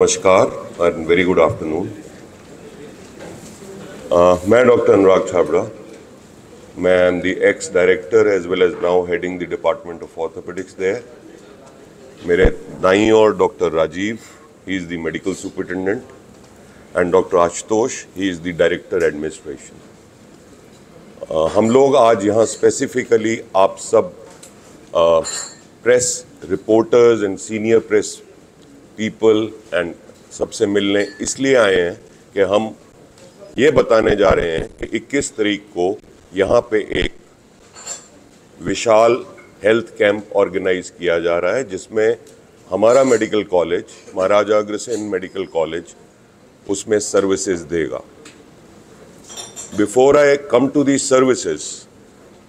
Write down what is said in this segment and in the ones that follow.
नमस्कार and very good afternoon. मैं doctor Anurag Chhabra. मैं am the ex director as well as now heading the department of orthopaedics there. मेरे दाईं ओर doctor Rajiv, he is the medical superintendent, and doctor Ashutosh, he is the director administration. हम लोग आज यहाँ specifically आप सब press reporters and senior press people and सबसे मिलने इसलिए आए हैं कि हम ये बताने जा रहे हैं कि 21 तारीख को यहाँ पे एक विशाल हेल्थ कैंप ऑर्गेनाइज किया जा रहा है, जिसमें हमारा medical college, Maharaja Agrasen medical college, उसमें सर्विसेज देगा। Before I come to the services,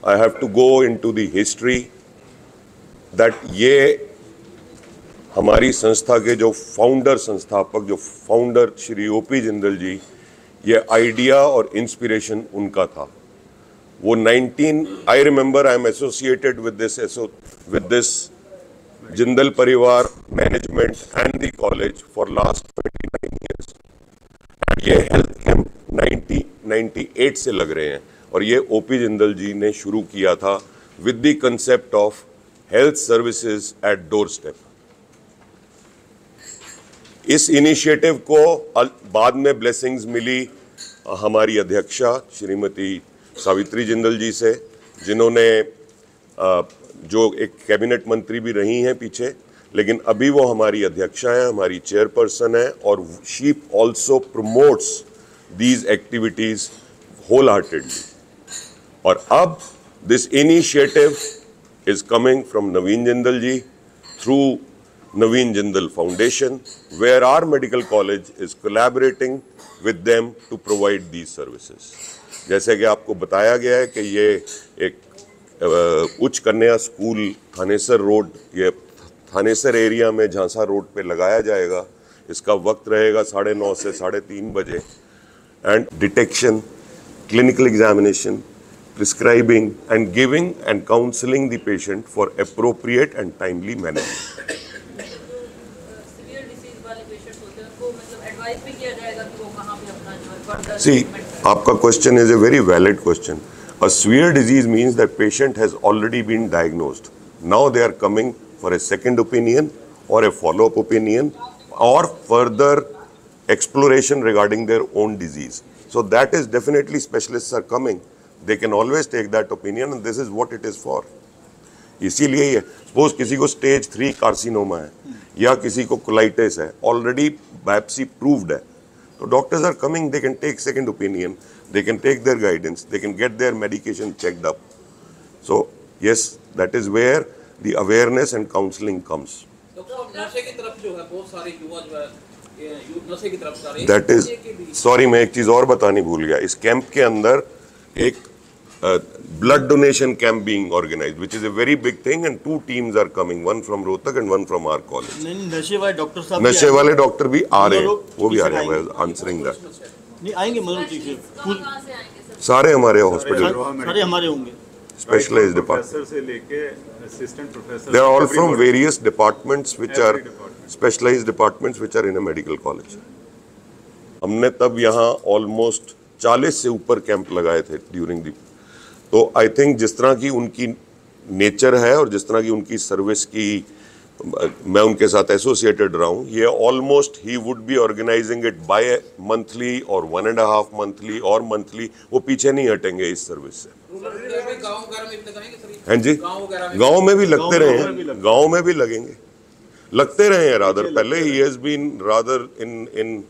I have to go into the history that ये हमारी संस्था के जो संस्थापक श्री ओपी जिंदल जी, ये आइडिया और इंस्पिरेशन उनका था। वो I remember I am associated with this Jindal परिवार management and the college for last 29 years. ये हेल्थ कैंप 1998 से लग रहे हैं और ये ओपी जिंदल जी ने शुरू किया था with the concept of health services at door step. इस इनिशिएटिव को बाद में ब्लेसिंग्स मिली हमारी अध्यक्षा श्रीमती सावित्री जिंदल जी से, जिन्होंने जो एक कैबिनेट मंत्री भी रही हैं पीछे, लेकिन अभी वो हमारी अध्यक्षा हैं, हमारी चेयरपर्सन है, और she also promotes these activities wholeheartedly. और अब this initiative is coming from Naveen Jindal ji through Naveen Jindal Foundation, where our medical college is collaborating with them to provide these services. जैसे कि आपको बताया गया है कि ये एक उच्च कन्या स्कूल थानेसर रोड, ये थानेसर एरिया में झांसा रोड पे लगाया जाएगा। इसका वक्त रहेगा 9:30 से 3:30 बजे। And detection, clinical examination, prescribing and giving and counselling the patient for appropriate and timely management. See, आपका question is a very valid question. A severe disease means that patient has already been diagnosed. Now they are coming for a second opinion or a follow-up opinion or further exploration regarding their own disease. So that is definitely specialists are coming. They can always take that opinion and this is what it is for. इसीलिए suppose किसी को stage 3 carcinoma है या किसी को colitis है, already biopsy proved है, तो doctors are coming, they can take second opinion, they can take their guidance, they can get their medication checked up. So yes, that is where the awareness and counselling comes. नशे की तरफ जो है बहुत सारे युवा जो है नशे की तरफ जा रहे हैं। दैट इज सॉरी, मैं एक चीज और बतानी भूल गया। इस कैंप के अंदर एक blood donation camp being organized, which is a very big thing, and 2 teams are coming, one from Rohtak and one from our college. नहीं, नशे वाले डॉक्टर साहब, नशे वाले डॉक्टर भी आ रहे हैं, वो भी आ रहे हैं। आंसरिंग दैट, नहीं आएंगे मतलब सारे हमारे हॉस्पिटल, सारे हमारे होंगे स्पेशलाइज्ड डिपार्टमेंट से लेके assistant professor, they are all from various departments which are specialised departments which are in a medical college. हमने तब यहाँ ऑलमोस्ट 40 से ऊपर कैंप लगाए थे ड्यूरिंग द, तो आई थिंक जिस तरह की उनकी नेचर है और जिस तरह की उनकी सर्विस की मैं उनके साथ एसोसिएटेड रहा हूँ, ये ऑलमोस्ट ही would be organising it bimonthly और 1.5 मंथली और मंथली, वो पीछे नहीं हटेंगे इस सर्विस से। हाँ जी, गाँव में भी लगते रहे हैं, गाँव में भी लगेंगे, लगते रहे हैं। रादर पहले ही has been rather in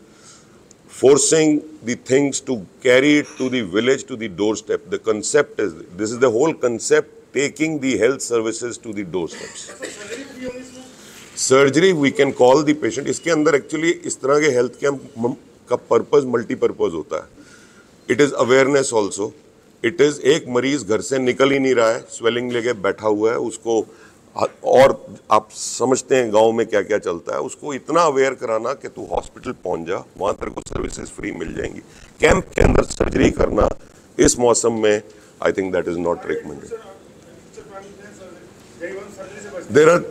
forcing the things to carry it to the village, to the doorstep. The concept is, this is the whole concept, taking the health services to the doorsteps. Surgery we can call the patient. इसके अंदर actually इस तरह के health camp का purpose multipurpose होता है। It is awareness also, it is एक मरीज घर से निकल ही नहीं रहा है, स्वेलिंग लेके बैठा हुआ है, उसको, और आप समझते हैं गांव में क्या क्या चलता है, उसको इतना अवेयर कराना कि तू हॉस्पिटल पहुंच जा, वहां तेरे को सर्विसेज फ्री मिल जाएंगी। कैंप के अंदर सर्जरी करना इस मौसम में, I think that is not recommended. There are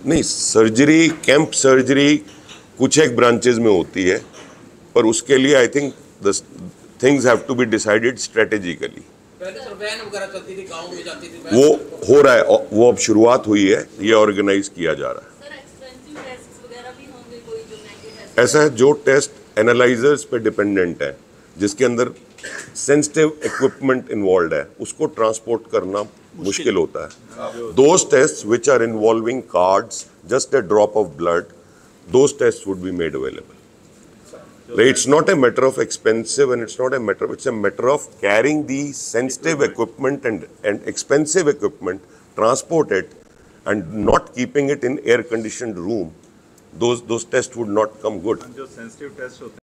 नहीं, सर्जरी, कैंप सर्जरी कुछ एक ब्रांचेज में होती है, पर उसके लिए I think the things have to be decided strategically. पहले सर वैन वगैरह चलती थी, गाँव में जाती थी, वो हो रहा है, वो अब शुरुआत हुई है, ये ऑर्गेनाइज किया जा रहा है। सर एक्सपेंसिव टेस्ट्स वगैरह भी होंगे कोई जो महंगे टेस्ट? ऐसा है, जो टेस्ट एनालाइजर्स पे डिपेंडेंट है, जिसके अंदर सेंसिटिव इक्विपमेंट इन्वॉल्व है, उसको ट्रांसपोर्ट करना मुश्किल होता है। Those test which are involving cards, just a drop of blood, those test would be made available. It's not a matter of expensive, and it's not a matter. It's a matter of carrying the sensitive equipment and expensive equipment, transport it, and not keeping it in air-conditioned room. Those tests would not come good. जो sensitive test होते हैं